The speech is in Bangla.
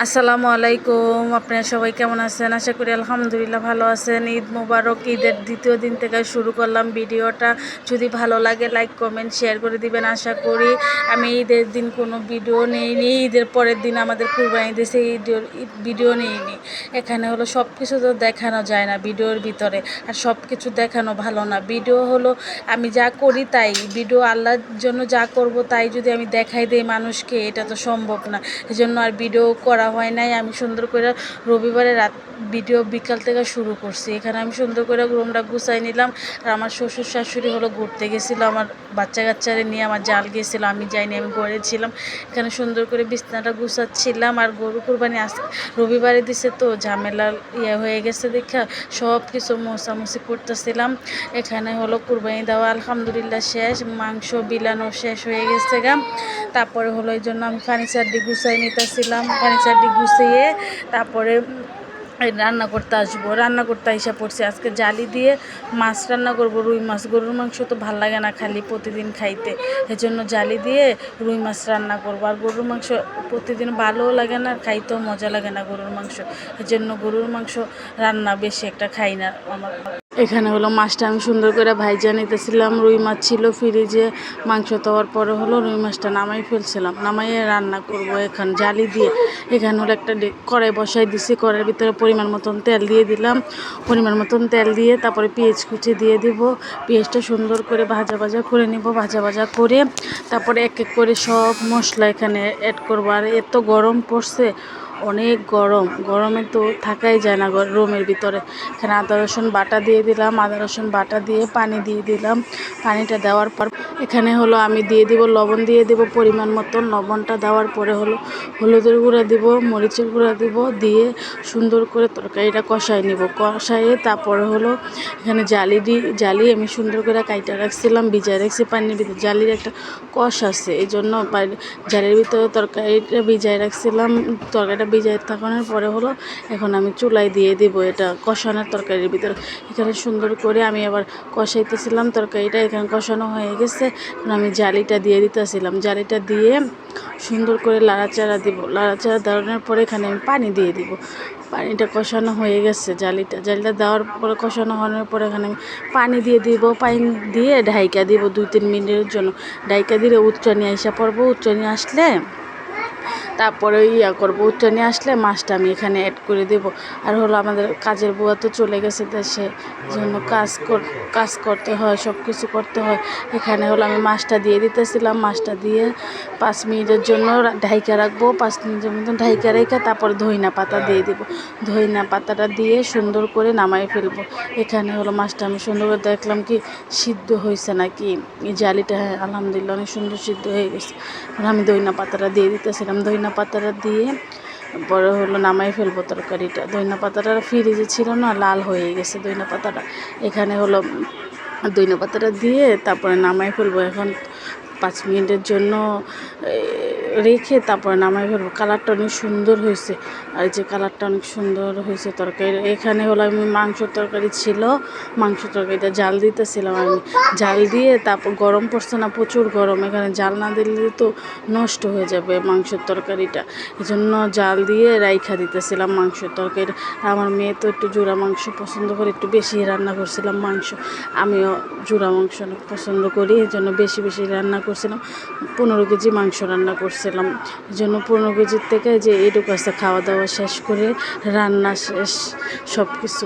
আসসালামু আলাইকুম। আপনারা সবাই কেমন আছেন? আশা করি আলহামদুলিল্লাহ ভালো আছেন। ঈদ মোবারক। ঈদের দ্বিতীয় দিন থেকে শুরু করলাম ভিডিওটা। যদি ভালো লাগে লাইক কমেন্ট শেয়ার করে দিবেন। আশা করি আমি ঈদের দিন কোনো ভিডিও নেইনি, ঈদের পরের দিন আমাদের কুরবানি দিয়েছে, ভিডিও নেইনি। এখানে হলো সব কিছু তো দেখানো যায় না ভিডিওর ভিতরে, আর সব কিছু দেখানো ভালো না। ভিডিও হলো আমি যা করি তাই, ভিডিও আল্লাহর জন্য যা করব তাই যদি আমি দেখাই দিই মানুষকে, এটা তো সম্ভব না। এজন্য আর ভিডিও করা হয় নাই। আমি সুন্দর করে রবিবারে রাত ভিডিও বিকাল থেকে শুরু করছি। এখানে আমি সুন্দর করে রুমটা গুছাই নিলাম। আর আমার শ্বশুর শাশুড়ি হলো ঘুরতে গেছিলো, আমার বাচ্চা কাচ্চারে নিয়ে আমার জাল গেছিলো, আমি যাইনি, আমি ঘরে ছিলাম। এখানে সুন্দর করে বিছনাটা গুছাচ্ছিলাম। আর গরু কুরবানি আজ রবিবারে দিছে তো ঝামেলা হয়ে গেছে দেখা সব কিছু মোছামুছি করতেছিলাম। এখানে হলো কুরবানি দেওয়া আলহামদুলিল্লাহ শেষ, মাংস বিলানো শেষ হয়ে গেছে গা। তারপরে হলো এই জন্য আমি ফার্নিচার দিয়ে গুছাই নিতেছিলাম। ফার্নিচার দিয়ে গুছিয়ে তারপরে রান্না করতে আসবো। রান্না করতে এসে পড়ছি। আজকে জালি দিয়ে মাছ রান্না করব, রুই মাছ। গরুর মাংস তো ভাল লাগে না খালি প্রতিদিন খাইতে, এজন্য জালি দিয়ে রুই মাছ রান্না করব। আর গরুর মাংস প্রতিদিন ভালোও লাগে না, খাইতেও মজা লাগে না গরুর মাংস, এজন্য গরুর মাংস রান্না বেশি একটা খাই না আমার। এখানে হলো মাছটা আমি সুন্দর করে ভাইজা নিতেছিলাম। রুই মাছ ছিল ফ্রিজে, মাংস দেওয়ার পরে হলো রুই মাছটা নামাই ফেলছিলাম, নামাইয়ে রান্না করব এখন জালি দিয়ে। এখানে হলো একটা কড়াই বসাই দিছি, কড়াইয়ের ভিতরে পরিমাণ মতন তেল দিয়ে দিলাম। পরিমাণ মতন তেল দিয়ে তারপরে পেঁয়াজ কুচি দিয়ে দিব। পেঁয়াজটা সুন্দর করে ভাজা ভাজা করে নিব। ভাজা ভাজা করে তারপরে এক এক করে সব মশলা এখানে অ্যাড করবো। আর এত গরম পড়ছে, অনেক গরম, গরমে তো থাকাই যায় না রুমের ভিতরে। এখানে আদা রসুন বাটা দিয়ে দিলাম। আদা রসুন বাটা দিয়ে পানি দিয়ে দিলাম। পানিটা দেওয়ার পর এখানে হলো আমি দিয়ে দিব লবণ, দিয়ে দিব পরিমাণ মতন। লবণটা দেওয়ার পরে হলো হলুদের গুঁড়া দিব, মরিচের গুঁড়া দিব, দিয়ে সুন্দর করে তরকারিটা কষাই নিব। কষাইয়ে তারপরে হলো এখানে জালি আমি সুন্দর করে কাইটা রাখছিলাম, ভিজাই রাখছি পানির ভিতরে। জালির একটা কষ আছে, এই জন্য জালির ভিতরে তরকারিটা ভিজাই রাখছিলাম। তরকারিটা ভিজাই থাকানোর পরে হলো এখন আমি চুলায় দিয়ে দিব এটা কষানোর তরকারির ভিতরে। এখানে সুন্দর করে আমি আবার কষাইতেছিলাম তরকারিটা। এখানে কষানো হয়ে গেছে, আমি জালিটা দিয়ে দিতেছিলাম। জালিটা দিয়ে সুন্দর করে লাড়াচাড়া দিব। লাড়াচাড়া দেওয়ানোর পরে এখানে আমি পানি দিয়ে দিব। পানিটা কষানো হয়ে গেছে, জালিটা দেওয়ার পরে কষানো হওয়ার পরে এখানে আমি পানি দিয়ে দিব। পানি দিয়ে ঢাইকা দিব 2-3 মিনিটের জন্য। ঢাইকা দিলে উচ্চানি আইসা পড়বো। উচ্চানি আসলে তারপরে করবো। উচ্চানি আসলে মাছটা আমি এখানে অ্যাড করে দেব। আর হলো আমাদের কাজের বুয়া তো চলে গেছে দেশে, জন্য কাজ করতে হয়, সব কিছু করতে হয়। এখানে হলো আমি মাছটা দিয়ে দিতেছিলাম। মাছটা দিয়ে 5 মিনিটের জন্য ঢাইকা রাখবো। 5 মিনিটের মতন ঢাইকা রেখে তারপরে ধইনা পাতা দিয়ে দেবো। ধইনা পাতাটা দিয়ে সুন্দর করে নামাই ফেলবো। এখানে হলো মাছটা আমি সুন্দর করে দেখলাম কি সিদ্ধ হয়েছে নাকি। এই জালিটা হ্যাঁ আলহামদুলিল্লাহ অনেক সুন্দর সিদ্ধ হয়ে গেছে। আর আমি ধইনা পাতাটা দিয়ে দিতেছিলাম। ধইনা পাতাটা দিয়ে পরে হলো নামাই ফেলবো তরকারিটা। ধইনা পাতাটা ফ্রিজে ছিল না, লাল হয়ে গেছে ধইনা পাতাটা। এখানে হলো ধইনা পাতাটা দিয়ে তারপরে নামাই ফেলবো। এখন 5 মিনিটের জন্য রেখে তারপরে নামাই ফেলবো। কালারটা অনেক সুন্দর হয়েছে। আর যে কালারটা অনেক সুন্দর হয়েছে তরকারি। এখানে হলো আমি মাংসের তরকারি ছিল, মাংস তরকারিটা জাল দিতেছিলাম আমি। জাল দিয়ে তারপর গরম পড়ছে না, প্রচুর গরম। এখানে জাল না দিলে তো নষ্ট হয়ে যাবে মাংসের তরকারিটা, এই জন্য জাল দিয়ে রাইখা দিতেছিলাম মাংসের তরকারিটা। আমার মেয়ে তো একটু জোড়া মাংস পছন্দ করে, একটু বেশি রান্না করছিলাম মাংস। আমিও জোড়া মাংস অনেক পছন্দ করি, এই জন্য বেশি বেশি রান্না করছিলাম। 15 কেজি মাংস রান্না করছিলাম, এই জন্য 15 কেজির থেকে যে এইটুকু আছে খাওয়া দাওয়া শেষ করে রান্না শেষ সব কিছু।